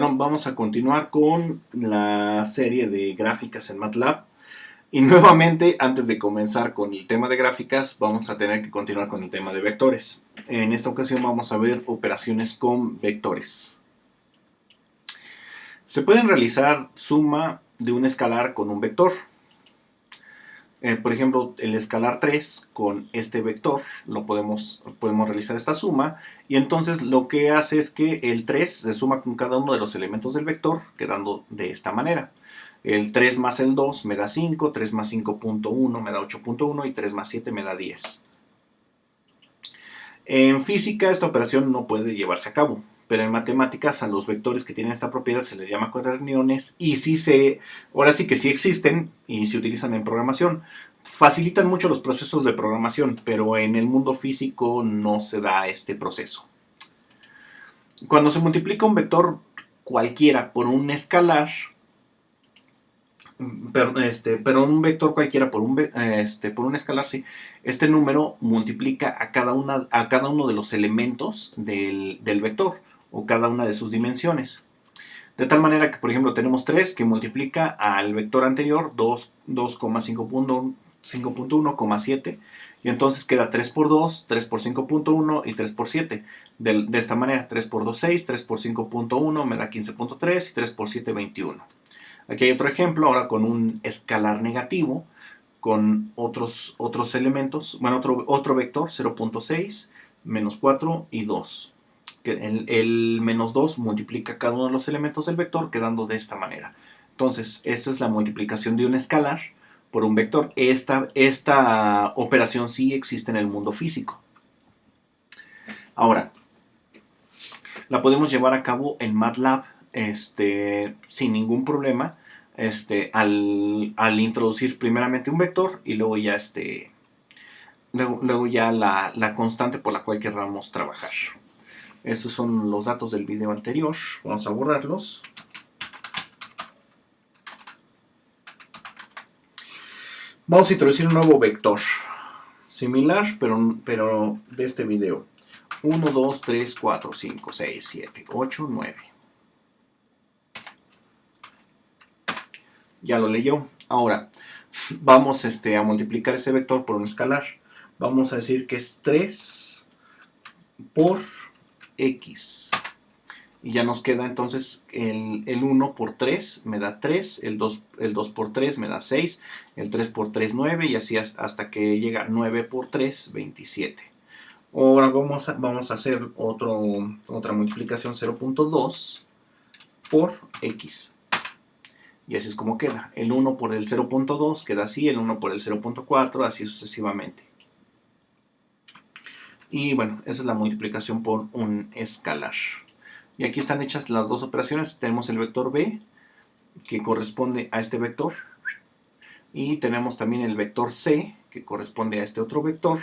Bueno, vamos a continuar con la serie de gráficas en MATLAB. Y nuevamente, antes de comenzar con el tema de gráficas, vamos a tener que continuar con el tema de vectores. En esta ocasión vamos a ver operaciones con vectores. Se pueden realizar suma de un escalar con un vector. Por ejemplo, el escalar 3 con este vector, podemos realizar esta suma, y entonces lo que hace es que el 3 se suma con cada uno de los elementos del vector, quedando de esta manera. El 3 más el 2 me da 5, 3 más 5.1 me da 8.1 y 3 más 7 me da 10. En física esta operación no puede llevarse a cabo, pero en matemáticas a los vectores que tienen esta propiedad se les llama cuaterniones y ahora sí que sí existen y se utilizan en programación. Facilitan mucho los procesos de programación, pero en el mundo físico no se da este proceso. Cuando se multiplica un vector cualquiera por un escalar, pero un vector cualquiera por un escalar, sí, este número multiplica a cada uno de los elementos del vector o cada una de sus dimensiones. De tal manera que, por ejemplo, tenemos 3 que multiplica al vector anterior 2,5.1,7 y entonces queda 3 por 2, 3 por 5.1 y 3 por 7. De esta manera, 3 por 2, 6, 3 por 5.1 me da 15.3 y 3 por 7, 21. Aquí hay otro ejemplo, ahora con un escalar negativo, con otros elementos, bueno, otro vector, 0.6, menos 4 y 2. El menos 2 multiplica cada uno de los elementos del vector, quedando de esta manera. Entonces, esta es la multiplicación de un escalar por un vector. Esta operación sí existe en el mundo físico. Ahora, la podemos llevar a cabo en MATLAB sin ningún problema, al introducir primeramente un vector y luego ya luego ya la constante por la cual querramos trabajar. Estos son los datos del video anterior, vamos a borrarlos. Vamos a introducir un nuevo vector similar, pero de este video. 1, 2, 3, 4, 5, 6, 7, 8, 9. Ya lo leyó. Ahora, vamos a multiplicar ese vector por un escalar. Vamos a decir que es 3 por x. Y ya nos queda entonces el 1 por 3 me da 3, el 2 por 3 me da 6, el 3 por 3 9 y así hasta que llega 9 por 3, 27. Ahora vamos a hacer otra multiplicación, 0.2 por x. Y así es como queda. El 1 por el 0.2 queda así, el 1 por el 0.4, así sucesivamente. Y bueno, esa es la multiplicación por un escalar. Y aquí están hechas las dos operaciones. Tenemos el vector b, que corresponde a este vector. Y tenemos también el vector c, que corresponde a este otro vector.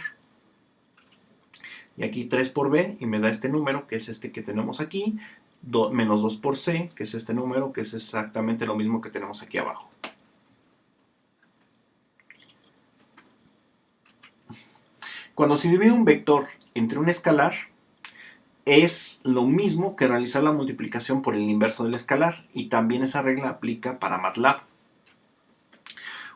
Y aquí 3 por b, y me da este número, que es este que tenemos aquí. Menos 2 por c, que es este número, que es exactamente lo mismo que tenemos aquí abajo. Cuando se divide un vector entre un escalar, es lo mismo que realizar la multiplicación por el inverso del escalar, y también esa regla aplica para MATLAB.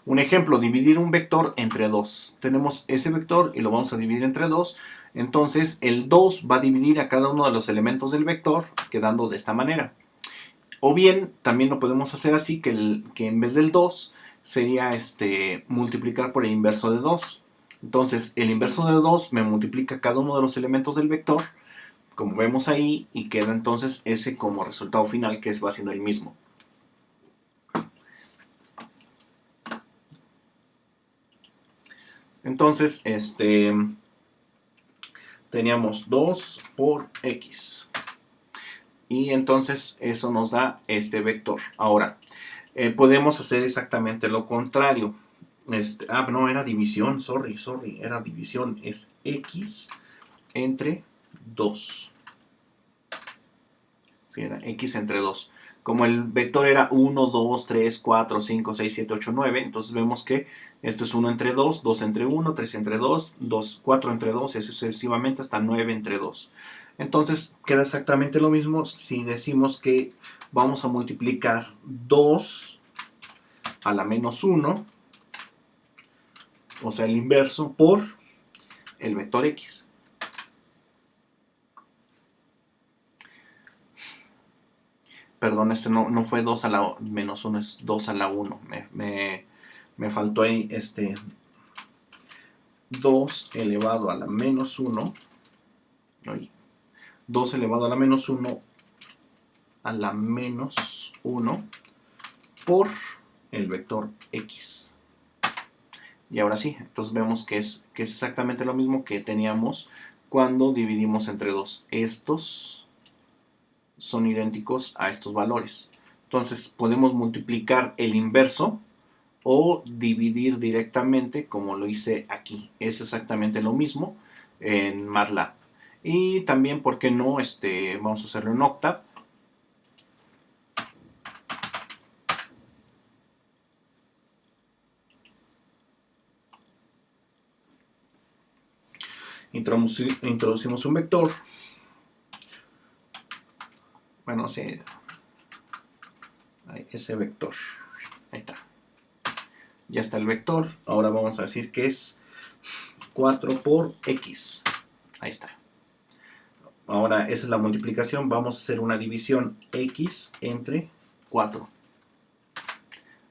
Un ejemplo, dividir un vector entre 2. Tenemos ese vector y lo vamos a dividir entre 2. Entonces el 2 va a dividir a cada uno de los elementos del vector, quedando de esta manera. O bien, también lo podemos hacer así, que en vez del 2 sería multiplicar por el inverso de 2. Entonces el inverso de 2 me multiplica cada uno de los elementos del vector, como vemos ahí, y queda entonces ese como resultado final, que va siendo el mismo. Entonces, teníamos 2 por x. Y entonces eso nos da este vector. Ahora, podemos hacer exactamente lo contrario. No, era división, sorry, era división. Es x entre 2. Sí, era x entre 2. Como el vector era 1, 2, 3, 4, 5, 6, 7, 8, 9, entonces vemos que esto es 1 entre 2, 2 entre 1, 3 entre 2, 4 entre 2, y así sucesivamente hasta 9 entre 2. Entonces queda exactamente lo mismo si decimos que vamos a multiplicar 2 a la menos 1, o sea, el inverso, por el vector x. Perdón, este no fue 2 a la menos 1, es 2 a la 1. Me faltó ahí 2 elevado a la menos 1. 2 elevado a la menos 1 a la menos 1 por el vector x. Y ahora sí, entonces vemos que es exactamente lo mismo que teníamos cuando dividimos entre 2. Estos son idénticos a estos valores. Entonces podemos multiplicar el inverso o dividir directamente como lo hice aquí. Es exactamente lo mismo en MATLAB. Y también, ¿por qué no? Vamos a hacerlo en Octave. Introducimos un vector. Bueno, sí, ese vector. Ahí está. Ya está el vector. Ahora vamos a decir que es 4 por x. Ahí está. Ahora esa es la multiplicación. Vamos a hacer una división x entre 4.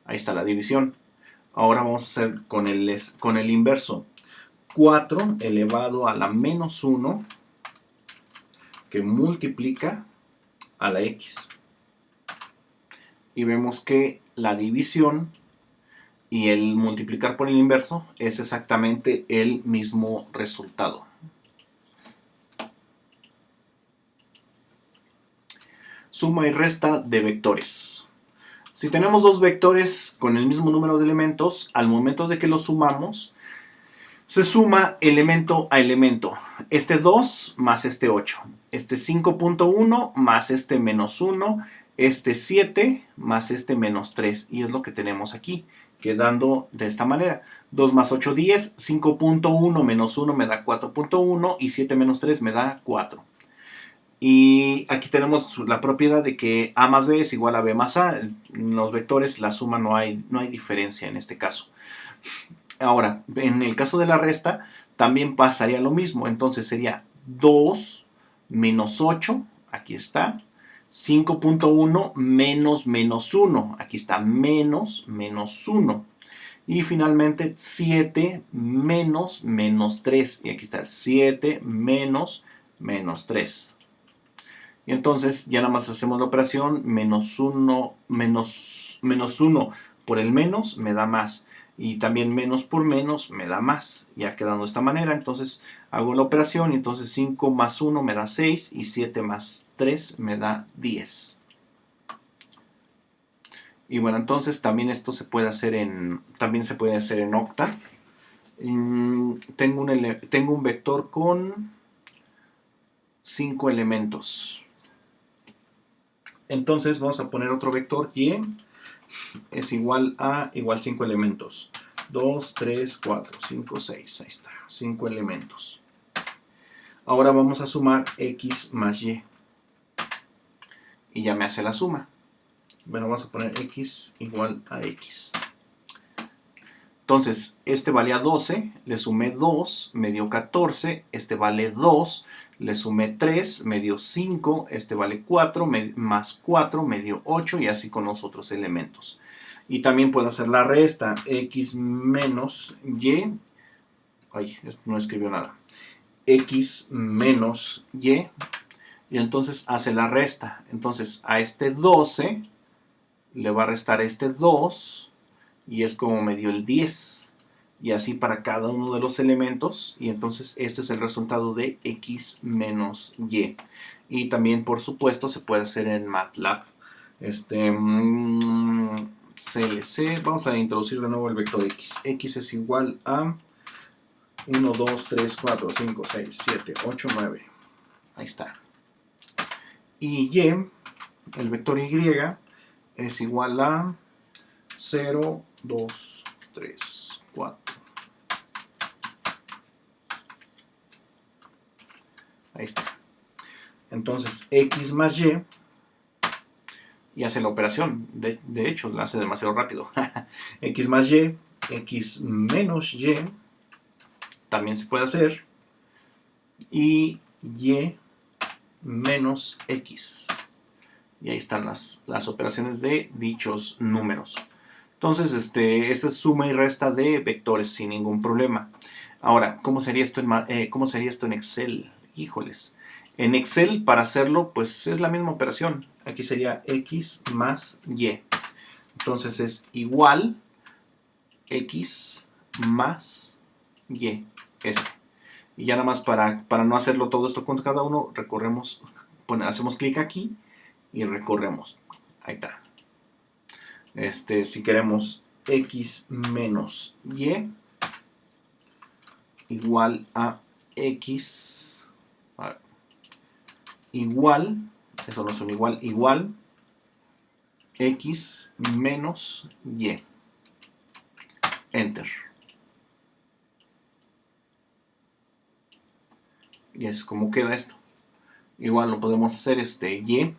Ahí está la división. Ahora vamos a hacer con el inverso. 4 elevado a la menos 1 que multiplica a la x. Y vemos que la división y el multiplicar por el inverso es exactamente el mismo resultado. Suma y resta de vectores. Si tenemos dos vectores con el mismo número de elementos, al momento de que los sumamos, se suma elemento a elemento. Este 2 más este 8. Este 5.1 más este menos 1. Este 7 más este menos 3. Y es lo que tenemos aquí, quedando de esta manera. 2 más 8, 10. 5.1 menos 1 me da 4.1. Y 7 menos 3 me da 4. Y aquí tenemos la propiedad de que A más B es igual a B más A. En los vectores la suma no hay diferencia en este caso. Ahora, en el caso de la resta, también pasaría lo mismo. Entonces sería 2 menos 8, aquí está. 5.1 menos menos 1, aquí está menos menos 1. Y finalmente 7 menos menos 3, y aquí está 7 menos menos 3. Y entonces ya nada más hacemos la operación menos 1 por el menos me da más. Y también menos por menos me da más. Ya quedando de esta manera, entonces hago la operación y entonces 5 más 1 me da 6 y 7 más 3 me da 10. Y bueno, entonces también esto se puede hacer en Octa. Tengo un vector con 5 elementos. Entonces vamos a poner otro vector y es igual 5 elementos. 2, 3, 4, 5, 6. Ahí está, 5 elementos. Ahora vamos a sumar x más y. Y ya me hace la suma. Bueno, vamos a poner x igual a x. Entonces, este valía 12, le sumé 2, me dio 14, este vale 2, le sumé 3, me dio 5, este vale 4, más 4 me dio 8 y así con los otros elementos. Y también puedo hacer la resta, x menos y, no escribió nada, x menos y entonces hace la resta. Entonces a este 12 le va a restar este 2 y es como me dio el 10. Y así para cada uno de los elementos. Y entonces este es el resultado de x menos y. Y también, por supuesto, se puede hacer en MATLAB. CLC. Vamos a introducir de nuevo el vector x. X es igual a 1, 2, 3, 4, 5, 6, 7, 8, 9. Ahí está. Y el vector y, es igual a 0, 2, 3, 4. Ahí está. Entonces, x más y y hace la operación. De hecho, la hace demasiado rápido. X más Y, X menos Y, también se puede hacer. Y Y menos X. Y ahí están las operaciones de dichos números. Entonces, esta es suma y resta de vectores sin ningún problema. Ahora, ¿cómo sería esto en Excel? Híjoles. En Excel, para hacerlo, pues es la misma operación. Aquí sería X más Y. Entonces es igual X más Y. Y ya nada más para no hacerlo todo esto con cada uno, recorremos, bueno, hacemos clic aquí y recorremos. Ahí está. Si queremos X menos Y igual a X igual, eso no es un igual, igual X menos Y. Enter. Y es como queda esto. Igual lo podemos hacer Y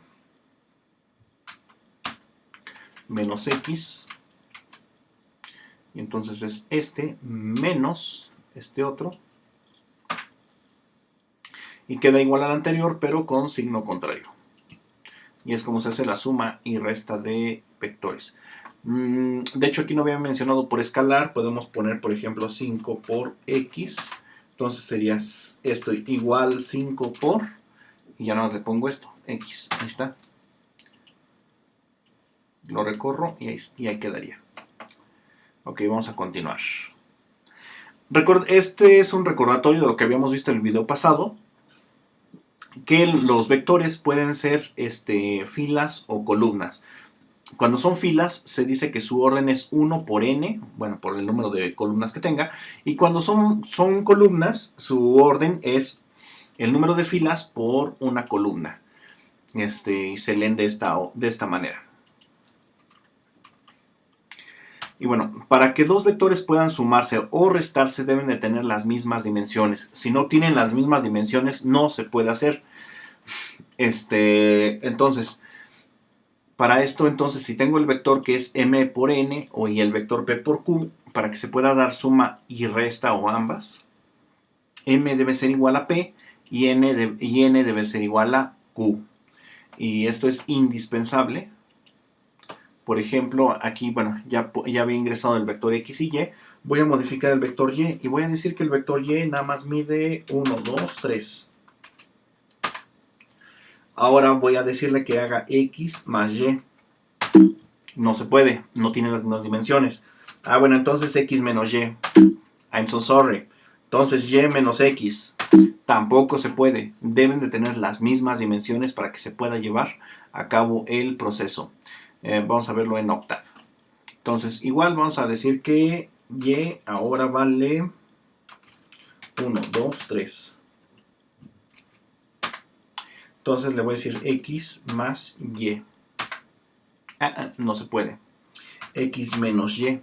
menos X. Y entonces es menos este otro. Y queda igual al anterior, pero con signo contrario. Y es como se hace la suma y resta de vectores. De hecho, aquí no había mencionado por escalar. Podemos poner, por ejemplo, 5 por X. Entonces sería esto igual 5 por... Y ya nada más le pongo esto, X. Ahí está. Lo recorro y ahí quedaría. Ok, vamos a continuar. Este es un recordatorio de lo que habíamos visto en el video pasado, que los vectores pueden ser filas o columnas. Cuando son filas, se dice que su orden es 1 por n, bueno, por el número de columnas que tenga, y cuando son columnas, su orden es el número de filas por una columna. Y se leen de esta manera. Y bueno, para que dos vectores puedan sumarse o restarse deben de tener las mismas dimensiones. Si no tienen las mismas dimensiones, no se puede hacer. Entonces, para esto, entonces, si tengo el vector que es m por n y el vector p por q, para que se pueda dar suma y resta o ambas, m debe ser igual a p y n debe ser igual a q. Y esto es indispensable. Por ejemplo, aquí, bueno, ya había ingresado el vector x y y. Voy a modificar el vector y voy a decir que el vector y nada más mide 1, 2, 3. Ahora voy a decirle que haga x más y. No se puede, no tiene las mismas dimensiones. Bueno, entonces x menos y. I'm so sorry. Entonces y menos x. Tampoco se puede. Deben de tener las mismas dimensiones para que se pueda llevar a cabo el proceso. Vamos a verlo en Octave. Entonces, igual vamos a decir que y ahora vale 1, 2, 3. Entonces le voy a decir x más y. No se puede. X menos y.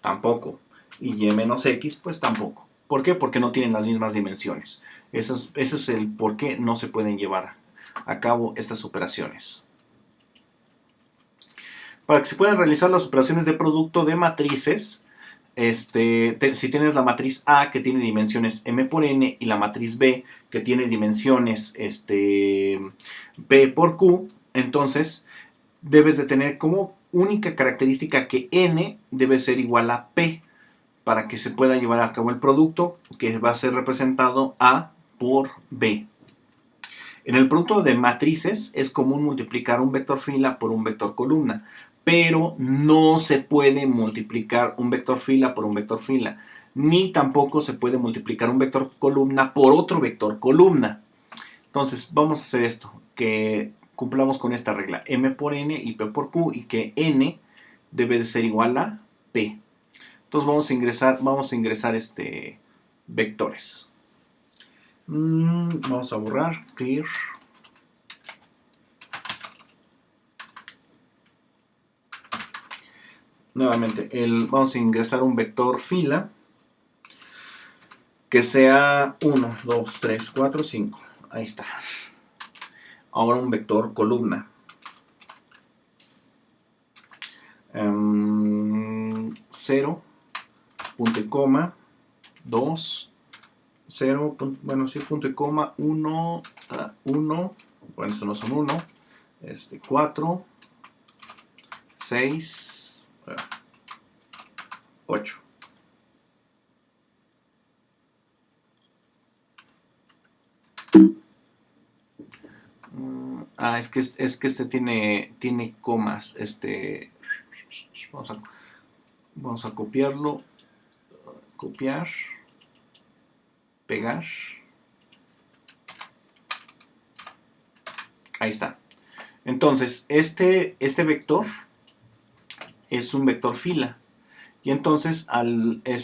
Tampoco. Y y menos x, pues tampoco. ¿Por qué? Porque no tienen las mismas dimensiones. Ese es el por qué no se pueden llevar a cabo estas operaciones. Para que se puedan realizar las operaciones de producto de matrices, si tienes la matriz A que tiene dimensiones m por n y la matriz B que tiene dimensiones p por q, entonces debes de tener como única característica que n debe ser igual a p para que se pueda llevar a cabo el producto, que va a ser representado A por B. En el producto de matrices es común multiplicar un vector fila por un vector columna, pero no se puede multiplicar un vector fila por un vector fila, ni tampoco se puede multiplicar un vector columna por otro vector columna. Entonces vamos a hacer esto, que cumplamos con esta regla, m por n y p por q, y que n debe de ser igual a p. Entonces vamos a ingresar vectores. Vamos a borrar, clear. Nuevamente, vamos a ingresar un vector fila que sea 1, 2, 3, 4, 5. Ahí está. Ahora un vector columna. 0, punto y coma, 2, 0, bueno, sí, punto y coma, 1, 1, bueno, estos no son 1, 4, 6, 8. Es que este tiene comas. Vamos a copiarlo. Copiar. Pegar. Ahí está. Entonces, este vector es un vector fila. Y entonces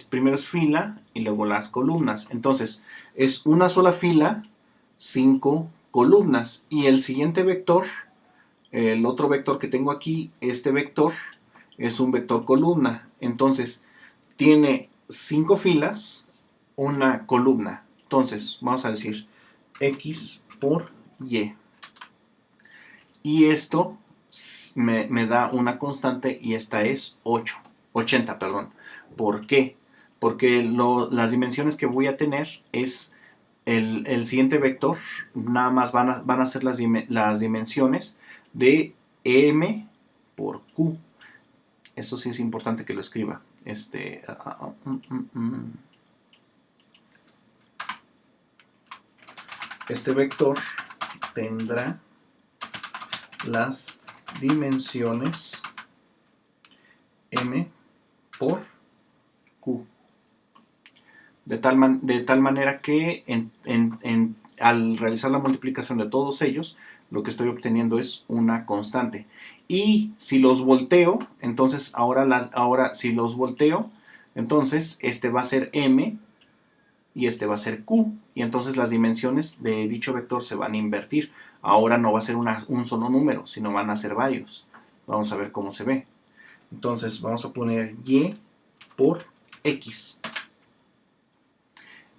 primero es fila y luego las columnas. Entonces, es una sola fila, 5 columnas. Y el siguiente vector, el otro vector que tengo aquí, este vector es un vector columna. Entonces, tiene 5 filas, una columna. Entonces, vamos a decir X por Y. Y esto me da una constante y esta es 80, perdón. ¿Por qué? Porque las dimensiones que voy a tener es el siguiente vector, nada más van a ser las dimensiones de M por Q. Eso sí es importante que lo escriba. Este vector tendrá las dimensiones M por Q. De tal manera que al realizar la multiplicación de todos ellos, lo que estoy obteniendo es una constante. Y si los volteo, entonces ahora si los volteo, entonces este va a ser M y este va a ser Q. Y entonces las dimensiones de dicho vector se van a invertir. Ahora no va a ser un solo número, sino van a ser varios. Vamos a ver cómo se ve. Entonces vamos a poner Y por X.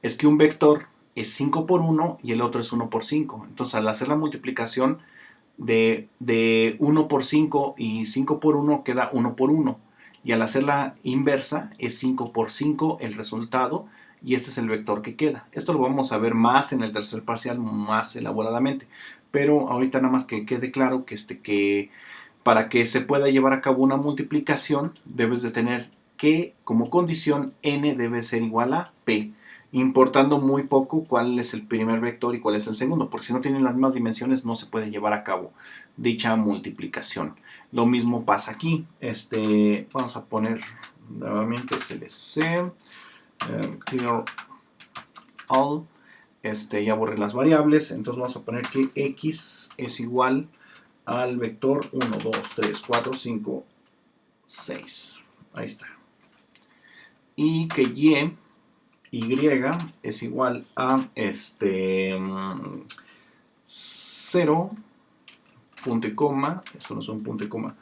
Es que un vector es 5 por 1 y el otro es 1 por 5. Entonces, al hacer la multiplicación de 1 por 5 y 5 por 1 queda 1 por 1. Y al hacer la inversa es 5 por 5 el resultado y este es el vector que queda. Esto lo vamos a ver más en el tercer parcial, más elaboradamente. Pero ahorita nada más que quede claro que para que se pueda llevar a cabo una multiplicación debes de tener que como condición n debe ser igual a p, importando muy poco cuál es el primer vector y cuál es el segundo, porque si no tienen las mismas dimensiones no se puede llevar a cabo dicha multiplicación. Lo mismo pasa aquí. Vamos a poner nuevamente CLC, clear all, ya borré las variables, entonces vamos a poner que x es igual al vector 1, 2, 3, 4, 5, 6. Ahí está. Y que y es igual a 0, punto y coma, eso no es un punto y coma,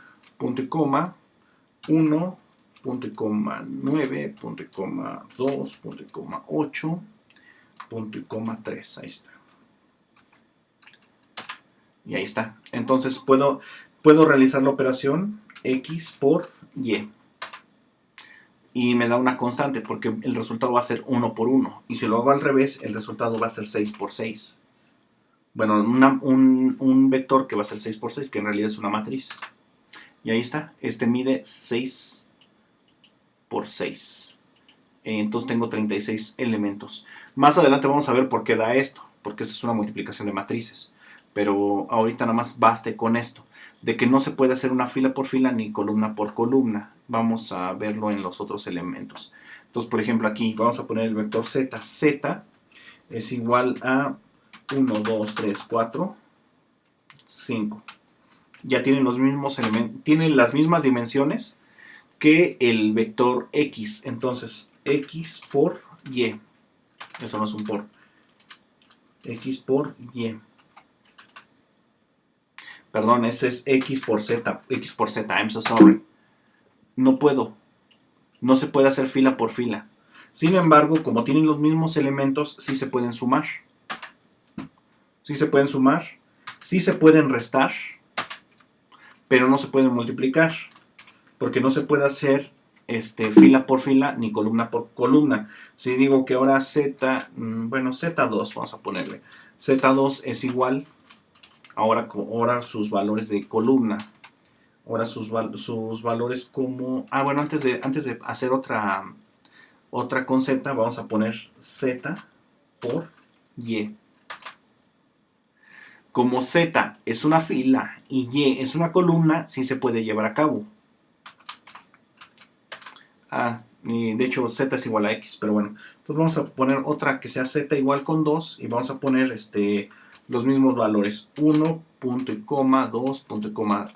1, punto y coma 9, punto y coma 2, punto y coma 8, punto y coma 3. Ahí está. Y ahí está. Entonces puedo realizar la operación X por Y. Y me da una constante porque el resultado va a ser 1 por 1. Y si lo hago al revés, el resultado va a ser 6 por 6. Bueno, un vector que va a ser 6 por 6, que en realidad es una matriz. Y ahí está. Mide 6 por 6. Entonces tengo 36 elementos. Más adelante vamos a ver por qué da esto. Porque esto es una multiplicación de matrices. Pero ahorita nada más baste con esto. De que no se puede hacer una fila por fila ni columna por columna. Vamos a verlo en los otros elementos. Entonces, por ejemplo, aquí vamos a poner el vector z. Z es igual a 1, 2, 3, 4, 5. Ya tienen los mismos elementos, tienen las mismas dimensiones que el vector x. Entonces, x por y. Eso no es un por. X por y. Perdón, ese es x por z. X por z, I'm so sorry. No puedo. No se puede hacer fila por fila. Sin embargo, como tienen los mismos elementos, sí se pueden sumar. Sí se pueden sumar. Sí se pueden restar. Pero no se pueden multiplicar. porque no se puede hacer fila por fila ni columna por columna. Si digo que ahora Z, bueno, Z2, vamos a ponerle. Z2 es igual, ahora sus valores de columna. Ahora sus valores como... Ah, bueno, antes de hacer otra con Z, vamos a poner Z por Y. Como Z es una fila y Y es una columna, sí se puede llevar a cabo. Y de hecho Z es igual a X, pero bueno. Entonces vamos a poner otra que sea Z igual con 2 y vamos a poner los mismos valores. 1, punto y coma, 2, punto y coma,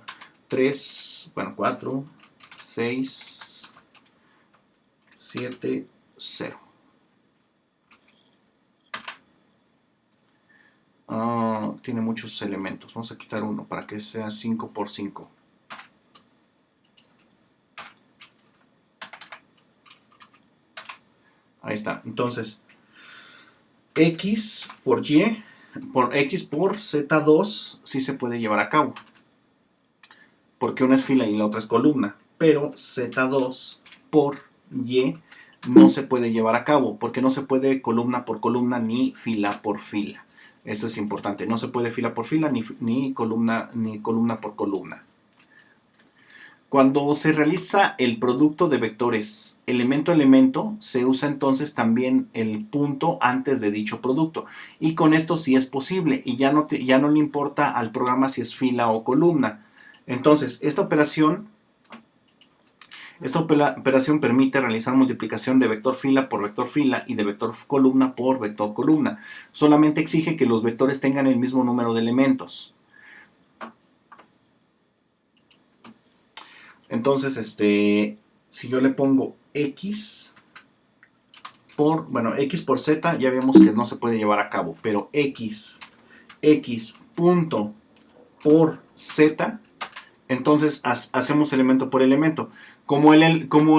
3, bueno, 4, 6, 7, 0. Tiene muchos elementos. Vamos a quitar uno para que sea 5 por 5. Ahí está. Entonces, X por Y, por X por Z2 sí se puede llevar a cabo. Porque una es fila y la otra es columna. Pero Z2 por Y no se puede llevar a cabo. Porque no se puede columna por columna ni fila por fila. Eso es importante. No se puede fila por fila ni columna por columna. Cuando se realiza el producto de vectores elemento a elemento, se usa entonces también el punto antes de dicho producto. Y con esto sí es posible y ya no le importa al programa si es fila o columna. Entonces, esta operación permite realizar multiplicación de vector fila por vector fila y de vector columna por vector columna. Solamente exige que los vectores tengan el mismo número de elementos. Entonces, si yo le pongo X por Z, ya vemos que no se puede llevar a cabo, pero X punto por Z, entonces hacemos elemento por elemento. Como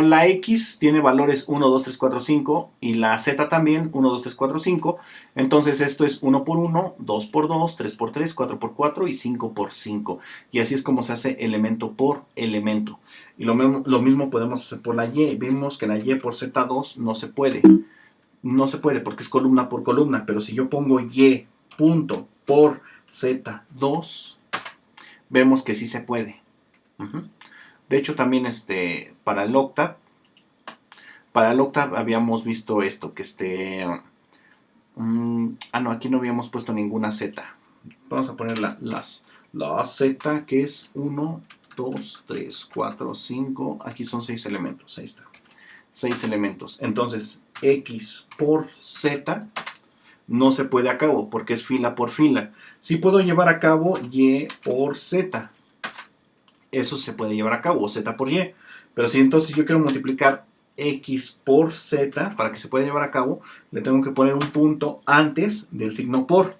la X tiene valores 1, 2, 3, 4, 5 y la Z también 1, 2, 3, 4, 5, entonces esto es 1 por 1, 2 por 2, 3 por 3, 4 por 4 y 5 por 5. Y así es como se hace elemento por elemento. Y lo mismo podemos hacer por la Y. Vimos que la Y por Z2 no se puede. No se puede porque es columna por columna. Pero si yo pongo Y punto por Z2, vemos que sí se puede. De hecho, también para el octave habíamos visto esto, que no, aquí no habíamos puesto ninguna Z. Vamos a poner la Z, que es 1, 2, 3, 4, 5. Aquí son 6 elementos, ahí está. 6 elementos. Entonces, X por Z no se puede a cabo porque es fila por fila. Sí puedo llevar a cabo Y por Z. Eso se puede llevar a cabo, Z por Y. Pero si entonces yo quiero multiplicar X por Z, para que se pueda llevar a cabo, le tengo que poner un punto antes del signo por.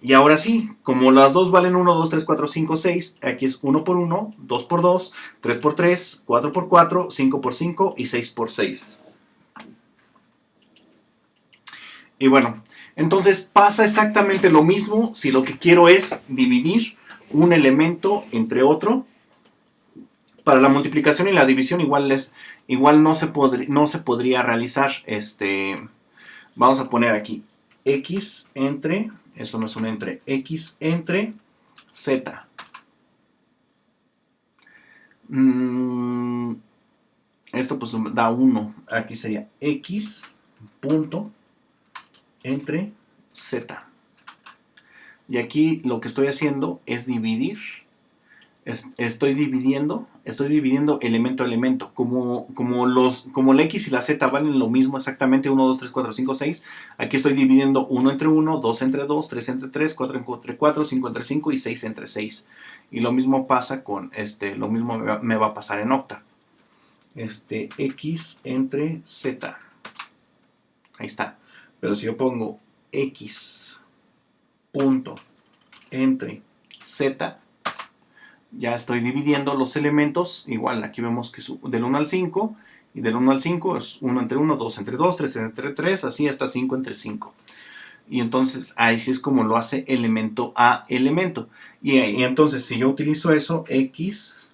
Y ahora sí, como las dos valen 1, 2, 3, 4, 5, 6, aquí es 1 por 1, 2 por 2, 3 por 3, 4 por 4, 5 por 5 y 6 por 6. Y bueno, entonces pasa exactamente lo mismo si lo que quiero es dividir un elemento entre otro. Para la multiplicación y la división igual no se podría realizar. Vamos a poner aquí X entre, eso no es un entre, X entre Z. Esto pues da 1. Aquí sería X punto entre Z. Y aquí lo que estoy haciendo es dividir. Estoy dividiendo elemento a elemento. Como la X y la Z valen lo mismo exactamente, 1, 2, 3, 4, 5, 6. Aquí estoy dividiendo 1 entre 1, 2 entre 2, 3 entre 3, 4 entre 4, 5 entre 5 y 6 entre 6. Y lo mismo pasa con, lo mismo me va a pasar en octa. X entre Z. Ahí está. Pero si yo pongo X punto entre Z, ya estoy dividiendo los elementos. Igual aquí vemos que es del 1 al 5. Y del 1 al 5 es 1 entre 1, 2 entre 2, 3 entre 3, así hasta 5 entre 5. Y entonces ahí sí es como lo hace elemento a elemento. Y entonces si yo utilizo eso, X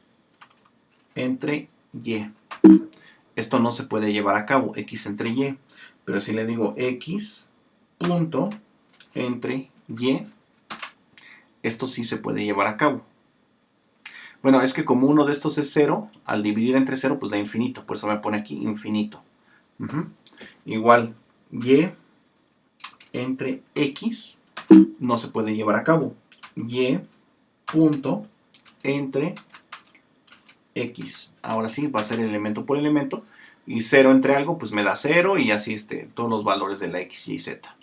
entre y. Esto no se puede llevar a cabo, x entre y. Pero si le digo x punto entre y, esto sí se puede llevar a cabo. Bueno, es que como uno de estos es 0, al dividir entre 0, pues da infinito. Por eso me pone aquí infinito. Igual, y entre x no se puede llevar a cabo. Y punto entre x. Ahora sí, va a ser elemento por elemento. Y 0 entre algo, pues me da 0. Y así todos los valores de la x, y, z.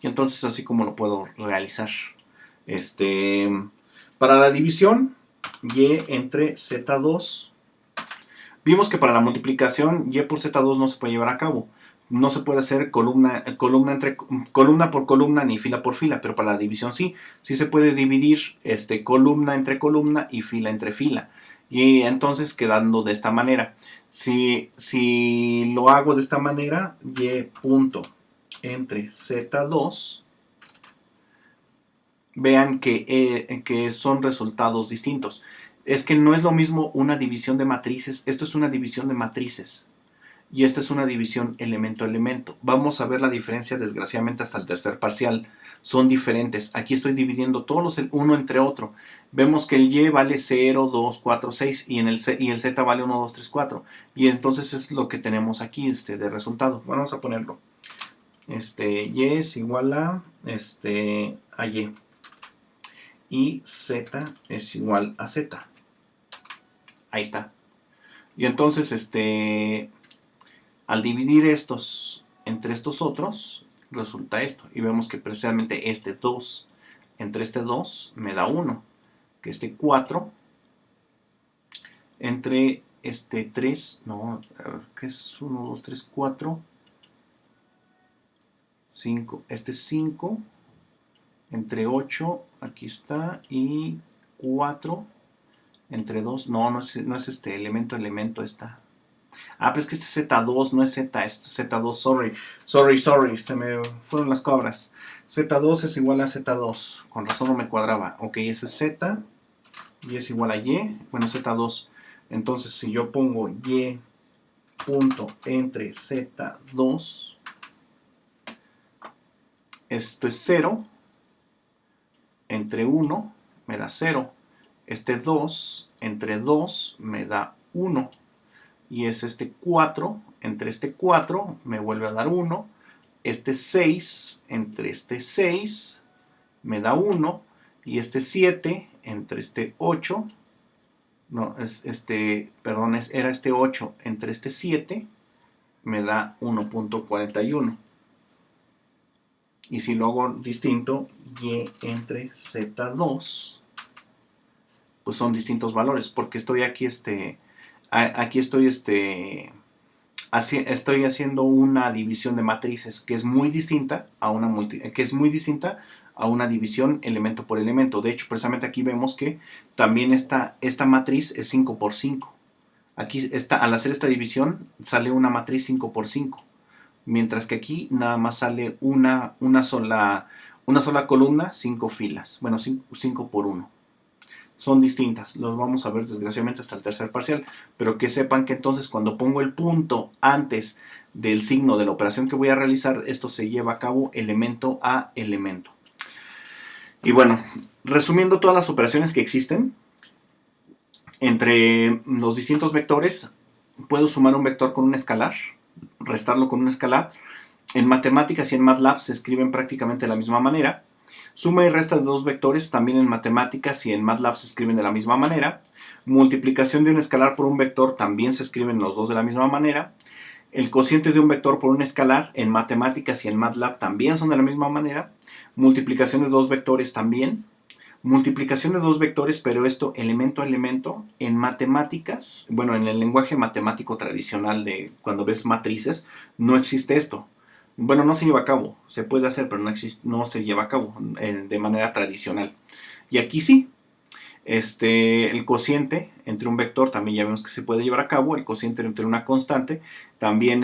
Y entonces así como lo puedo realizar. Para la división, y entre z2. Vimos que para la multiplicación y por z2 no se puede llevar a cabo. No se puede hacer columna por columna ni fila por fila, pero para la división sí. Sí se puede dividir columna entre columna y fila entre fila. Y entonces quedando de esta manera. Si lo hago de esta manera, y punto entre z2, vean que son resultados distintos. Es que no es lo mismo una división de matrices. Esto es una división de matrices. Y esta es una división elemento a elemento. Vamos a ver la diferencia desgraciadamente hasta el tercer parcial. Son diferentes. Aquí estoy dividiendo todos los uno entre otro. Vemos que el y vale 0, 2, 4, 6 y el z vale 1, 2, 3, 4. Y entonces es lo que tenemos aquí de resultado. Vamos a ponerlo. Y es igual a y. Y z es igual a z. Ahí está. Y entonces, al dividir estos entre estos otros, resulta esto. Y vemos que precisamente este 2 entre este 2 me da 1. Que este 4 entre este 3, no, ¿qué es 1, 2, 3, 4? 5. Este 5 entre 8, aquí está, y 4 entre 2, no es elemento está. Pero es que este Z2 no es Z, este Z2, sorry, se me fueron las cabras. Z2 es igual a Z2, con razón no me cuadraba. Ok, eso es Z, y es igual a Y, bueno, Z2. Entonces, si yo pongo Y punto entre Z2, esto es 0, entre 1 me da 0. Este 2 entre 2 me da 1. Y es este 4, entre este 4 me vuelve a dar 1. Este 6 entre este 6 me da 1. Y este 7 entre este 8, no, era este 8 entre este 7 me da 1.41. Y si lo hago distinto, y entre z2, pues son distintos valores, porque estoy aquí, aquí estoy, estoy haciendo una división de matrices que es muy distinta a una división elemento por elemento. De hecho, precisamente aquí vemos que también esta matriz es 5 por 5. Aquí al hacer esta división sale una matriz 5 por 5. Mientras que aquí nada más sale una sola columna, 5 filas. Bueno, 5 por 1. Son distintas, los vamos a ver desgraciadamente hasta el tercer parcial, pero que sepan que entonces cuando pongo el punto antes del signo de la operación que voy a realizar, esto se lleva a cabo elemento a elemento. Y bueno, resumiendo todas las operaciones que existen, entre los distintos vectores, puedo sumar un vector con un escalar, restarlo con un escalar. En matemáticas y en MATLAB se escriben prácticamente de la misma manera. Suma y resta de dos vectores también en matemáticas y en MATLAB se escriben de la misma manera. Multiplicación de un escalar por un vector también se escriben los dos de la misma manera. El cociente de un vector por un escalar en matemáticas y en MATLAB también son de la misma manera. Multiplicación de dos vectores también. Multiplicación de dos vectores, pero esto elemento a elemento. En matemáticas, bueno, en el lenguaje matemático tradicional de cuando ves matrices, no existe esto. Bueno, no se lleva a cabo, se puede hacer, pero no se lleva a cabo de manera tradicional. Y aquí sí, el cociente entre un vector también ya vemos que se puede llevar a cabo, el cociente entre una constante, también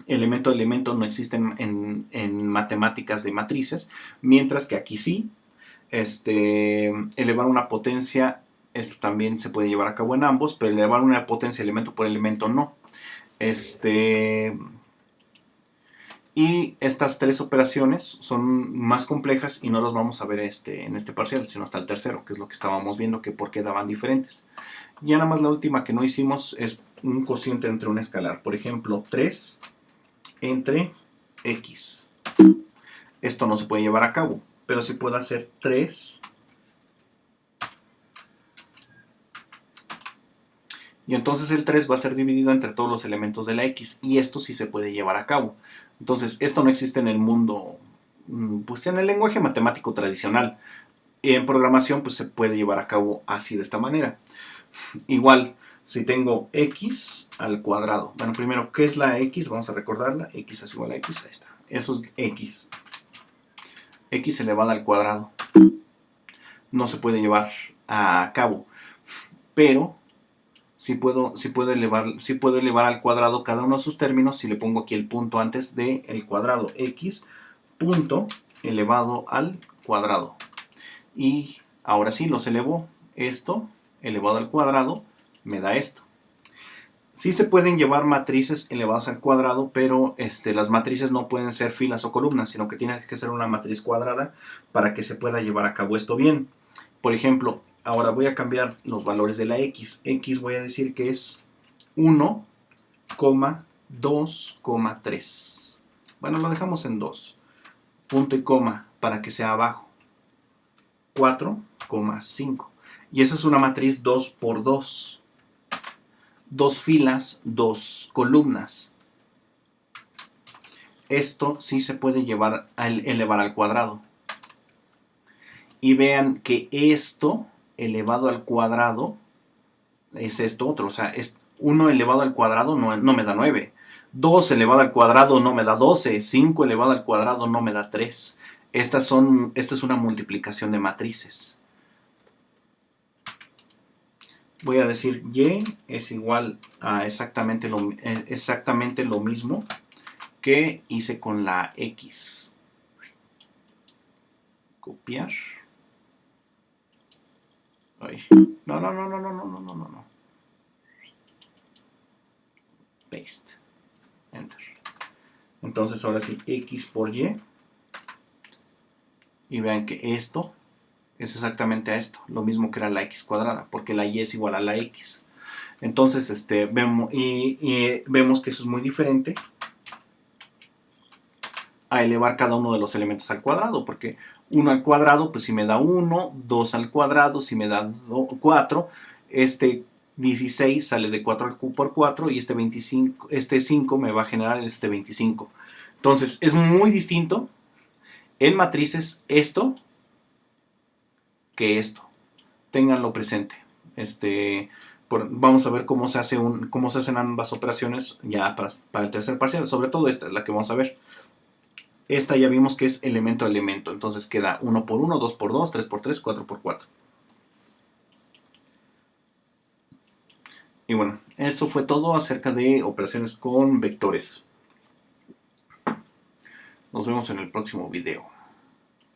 elemento a elemento no existen en matemáticas de matrices, mientras que aquí sí, elevar una potencia Esto también se puede llevar a cabo en ambos, pero elevar una potencia elemento por elemento no. Y estas tres operaciones son más complejas y no las vamos a ver en este parcial, sino hasta el tercero, que es lo que estábamos viendo, que por qué daban diferentes. Ya nada más la última que no hicimos es un cociente entre un escalar. Por ejemplo, 3 entre x. Esto no se puede llevar a cabo, pero se puede hacer 3. Y entonces el 3 va a ser dividido entre todos los elementos de la x. Y esto sí se puede llevar a cabo. Entonces, esto no existe en el mundo, pues en el lenguaje matemático tradicional. En programación, pues se puede llevar a cabo así, de esta manera. Igual, si tengo x al cuadrado. Bueno, primero, ¿qué es la x? Vamos a recordarla. X es igual a x. Ahí está. Eso es x. X elevada al cuadrado. No se puede llevar a cabo. Pero si puedo elevar al cuadrado cada uno de sus términos si le pongo aquí el punto antes del cuadrado. X punto elevado al cuadrado. Y ahora sí, los elevo. Esto elevado al cuadrado me da esto. Sí se pueden llevar matrices elevadas al cuadrado, pero las matrices no pueden ser filas o columnas, sino que tiene que ser una matriz cuadrada para que se pueda llevar a cabo esto bien. Por ejemplo, ahora voy a cambiar los valores de la x. X voy a decir que es 1, 2, 3. Bueno, lo dejamos en 2. Punto y coma para que sea abajo. 4, 5. Y esa es una matriz 2 por 2. 2 filas, 2 columnas. Esto sí se puede elevar al cuadrado. Y vean que esto elevado al cuadrado es esto otro. O sea, 1 elevado al cuadrado no me da 9. 2 elevado al cuadrado no me da 12. 5 elevado al cuadrado no me da 3. Esta es una multiplicación de matrices. Voy a decir y es igual a exactamente lo mismo que hice con la x. Copiar. Ay. No. Paste. Enter. Entonces ahora sí, x por y. Y vean que esto es exactamente a esto, lo mismo que era la x cuadrada, porque la y es igual a la x. Entonces, vemos que eso es muy diferente a elevar cada uno de los elementos al cuadrado, porque 1 al cuadrado, pues si me da 1, 2 al cuadrado, si me da 4, 16 sale de 4 por 4 y este 5 me va a generar este 25. Entonces, es muy distinto en matrices esto que esto. Ténganlo presente. Vamos a ver cómo se hacen ambas operaciones ya para el tercer parcial. Sobre todo esta es la que vamos a ver. Esta ya vimos que es elemento a elemento. Entonces queda 1 por 1, 2 por 2, 3 por 3, 4 por 4. Y bueno, eso fue todo acerca de operaciones con vectores. Nos vemos en el próximo video.